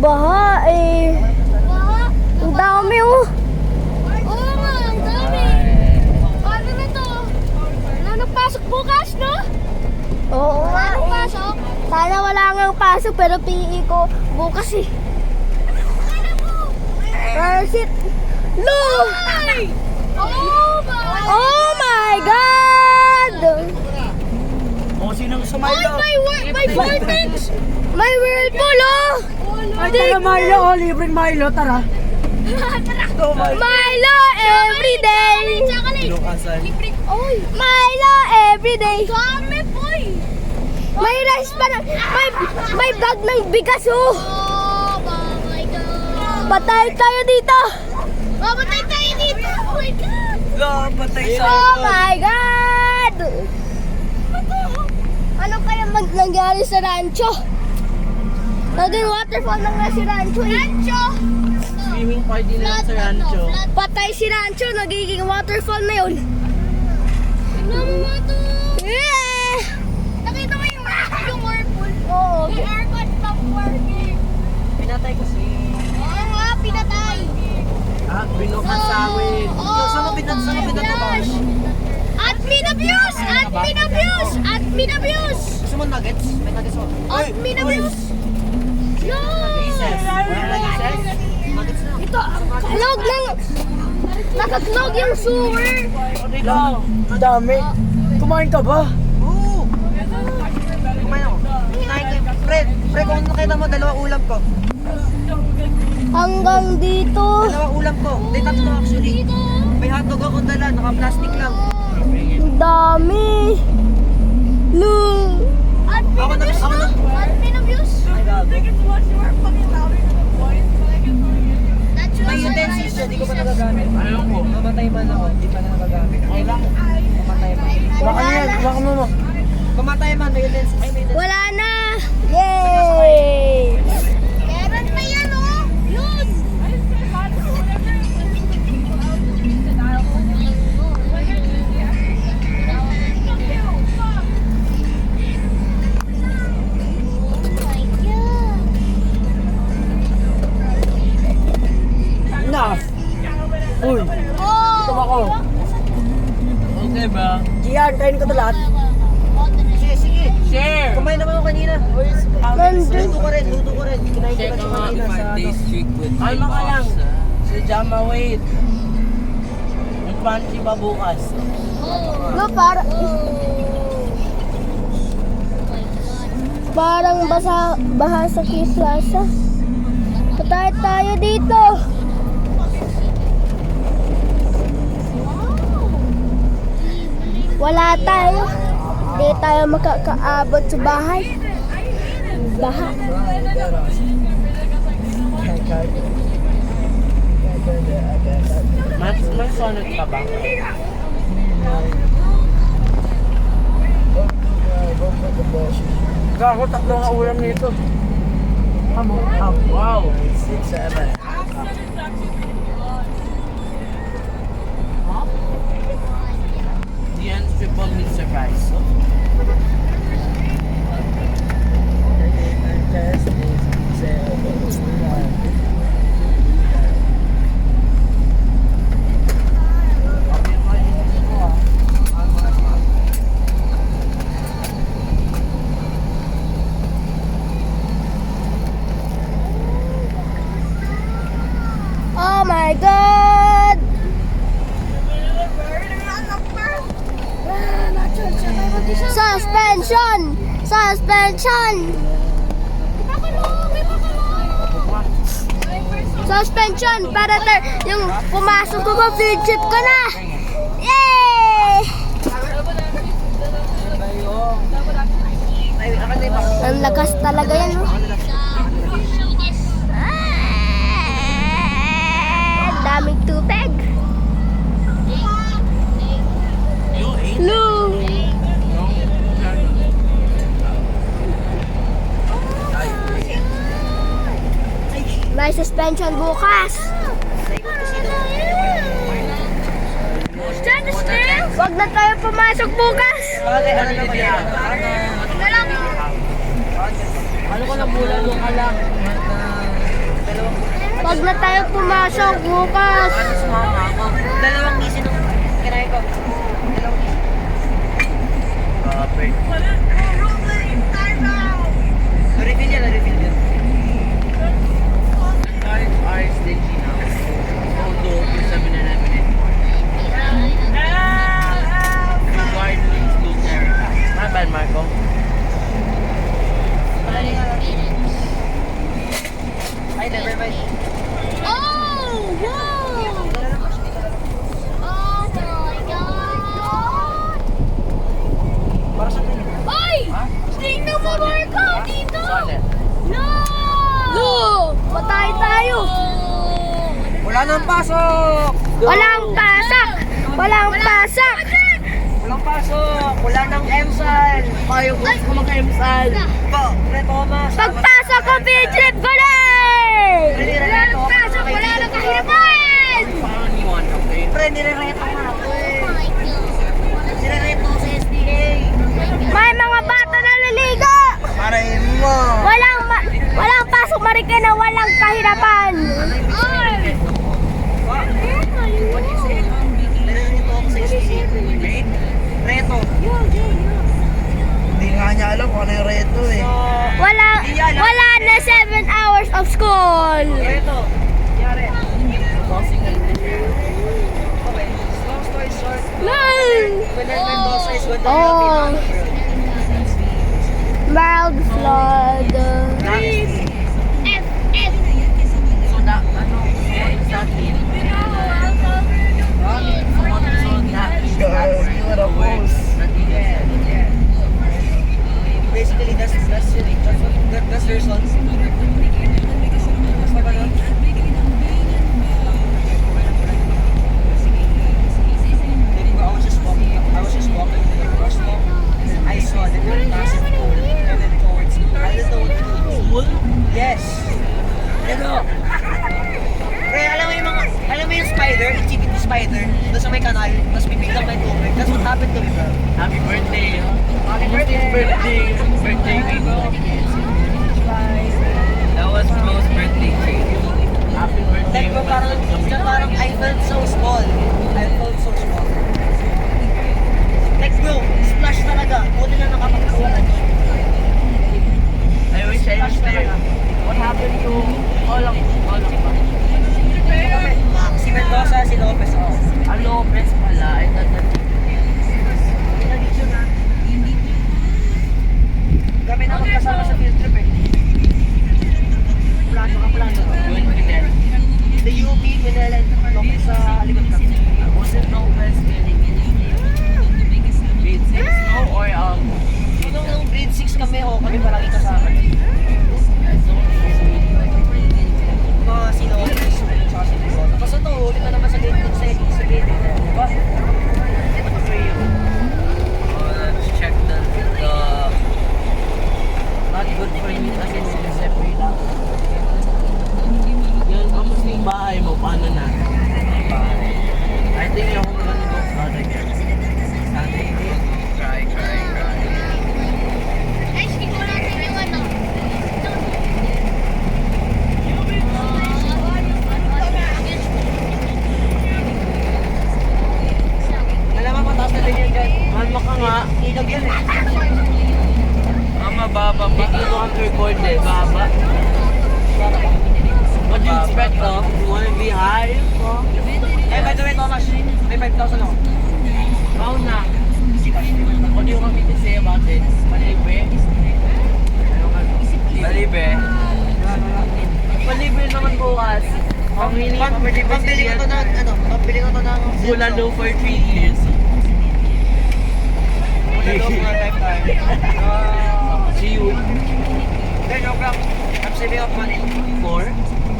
Baha eh. Baha? Ang dami oh. Oo nga, ang dami. Paano na to? Wala nang pasok bukas, no? Oo Wala nga nang eh. pasok. Sana wala ngang pasok pero PE ko bukas eh. Persit. No! Oh my God! O, sinong Ay, sumayo? may vortex! May whirlpool oh! Ay, tara Milo, o, libreng Milo, tara. Milo everyday! Oy! Milo everyday! Dami, boy! May rice pa na, may bag ng bigas oh! Oh my God! Patay tayo dito! Mamatay tayo dito! Oh my God! Patay Oh my God! Ano kaya nangyari sa rancho? Naging waterfall na nga si rancho eh. Rancho! Swimming party na lang sa rancho. Patay si rancho, nagiging waterfall na yun. Tingnan mo nga to! Yeah! Nakita mo yung whirlpool? Oo. Yung aircon stop working. Pinatay ko si... Oo nga, pinatay. binukas sa amin. Saan mo pinatay? Admin abuse! Admin abuse! Admin abuse! Gusto mo nuggets? May nuggets mo. Admin abuse! Recess. Wala recess? Nuggets na. Ito, clog ng... Nakaklog yung sewer. Ang dami. Kumain ka ba? Oo. Kumain ako. Kumain ka. Fred, kung nakita mo, dalawang ulam ko. Hanggang dito. Dalawang ulam ko. Hindi, tatlo actually. May hotdog akong dala, naka-plastic lang. Ang dami. No. Ako na. Admin abuse! Ay, gago. That's May utensils siya, di ko pa nagagamit. Ayaw ko. Mamatay man ako, di pa na nagagamit. Okay lang. Mamatay man. Baka yan, baka mo. Mamatay man, may utensils. Ay, may utensils. Wala na. Yay! Meron pa yan, oh! Yun! Enough! Uy, gutom ako. Okay ba? Gian, kain ko ito lahat. Sige. Share! Kumain naman ako kanina. Luto ko rin. Kinain ko lang kanina sa ano. Alma ka lang. Si Jama wait. May crunchy ba bukas? No, parang baha sa Plaza. Patay tayo dito. Wala tayo. Hindi tayo makakaabot sa bahay. Baha. May sonnet ka ba? Gago, tatlo nga ulam nito. Wow. 6, 7. The triple meat surprise. Oh my God! Suspension! Suspension! Suspension! Para yung pumasok ko ba, friendship ko na! Yay! Ang lakas talaga yan, no? Daming tubig. Blue. May suspension bukas. Wag na tayo pumasok bukas. Okay, ano naman yan? Nalang. Ano ko na mula nung alak? Wag na tayo pumasok bukas. Ano sumama ako? Dalawang easy nung kinay ko. Dalawang easy. Na-refill yan, na-refill yan. Guys are stingy now. Don't go to 7-Eleven anymore. Required links to Terry. My bad, Marco. Ay, never mind. Oh! Wow! Oh my God! Para sa tingin. Ay! Tingnan mo, Marco! Dito! Solid. No! No! Patay tayo. Wala nang pasok! Walang pasak. Walang pasak. Walang pasok! Wala nang emsal! Ayaw ko mag-emsal. Ba, Pre Thomas! Pagpasok ko, Bidrip ko na Walang pasok! Wala nang kahirapan! Parang iwan, okay? Pre, nire-reto nga ako eh. Nire-reto ko sa SDA. May mga bata na naligo. Parahin mo! Walang pasok, Marikina. Walang kahirapan. Ay! What you say? Nire-reto ako sa SDA. Reto. Hindi nga niya alam kung ano yung reto eh. Wala na 7 hours of school. Reto. Yari. Bossing and Okay. Long story short. Lol. When Mendoza is going to Oh. Mild flood. F! F! so that, ano, what does that mean? What does that mean? Guys, you are a boss. Basically, that's their sons. Mas maganda. I was just walking to the crosswalk. I saw that they were passing forward and then towards me. I didn't know what to do. Yes. Ano? Pre, alam mo yung spider, yung chicken spider, doon sa may kanal, tapos bibiglang may tubig. That's what happened to me, bro. Happy birthday. Happy birthday! Birthday week. That was Flo's birthday cake. Happy birthday. Like, bro, parang I felt so small. I felt so small. Like, bro, splash talaga. Buti na nakapagkawalan. I wish I was there. What happened to all of us? Si Mendoza, si Lopez, oh. Ah, Lopez pala. I thought that Kami na magkasama sa field trip eh. Plano ka, plano. yun pinel. The UP, Pinelan, Lopez sa likod kami. Wasn't Lopez in grade 6 no? Or Nung grade 6 kami, kami palagi kasama. Mga si Lopez, saka si Mendoza. Tapos ito, ulit na naman sa gate sa gate. Diba? let's check the not good for you kasi separate lang. Yan, kamusta yung bahay mo? Paano na? I think yung gonna go start again. Sunday. Cry. Ay, sige ko natin yung ano. Alam mo, mataas na din yan dyan. Ano ka nga? Ilog yan eh. Mababa pa. Ito ang record eh. Baba. What do you expect though? You wanna be high? Eh, by the way, Thomas, may 5,000 ako. How na? What do you want me to say about it? Palibre? Palibre? Palibre naman bukas. Ang hini Pambili ko to ng, Bulalo for 3 years. Bulalo for a lifetime. See you. Then, no problem. I'm saving up money. For?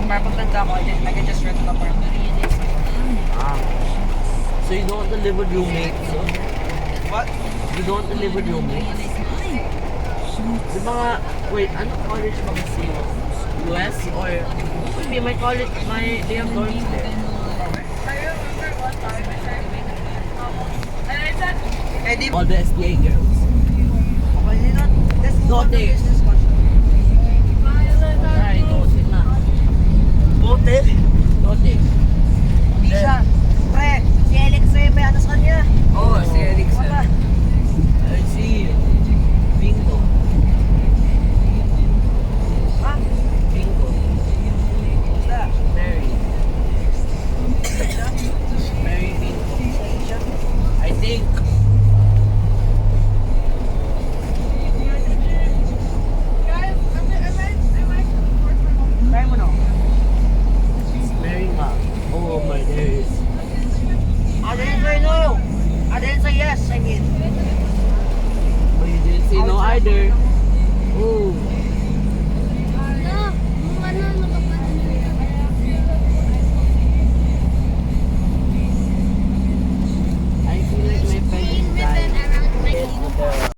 Para pagtanda ko, I can just rent an apartment. So you don't want to live with roommates? What? You don't want to live with roommates? Di ba nga, wait, ano college ba kasi mo? US or? Maybe my college, they have dorms there. Eh, di All the SBA girls. Okay, you know, this is Go not the there. business question. Ay, go, sila. Bote? Tote. Hindi siya. Pre, si Alex Ray may ano sa kanya. Oo, si Alex. Wala. I see. Bingo. Ha? Bingo. Basta. Mary. Mary Bingo. I think. Try mo no? Mary nga. Oh my days. I didn't say no. I didn't say yes, I mean. But you didn't say no either. Ooh.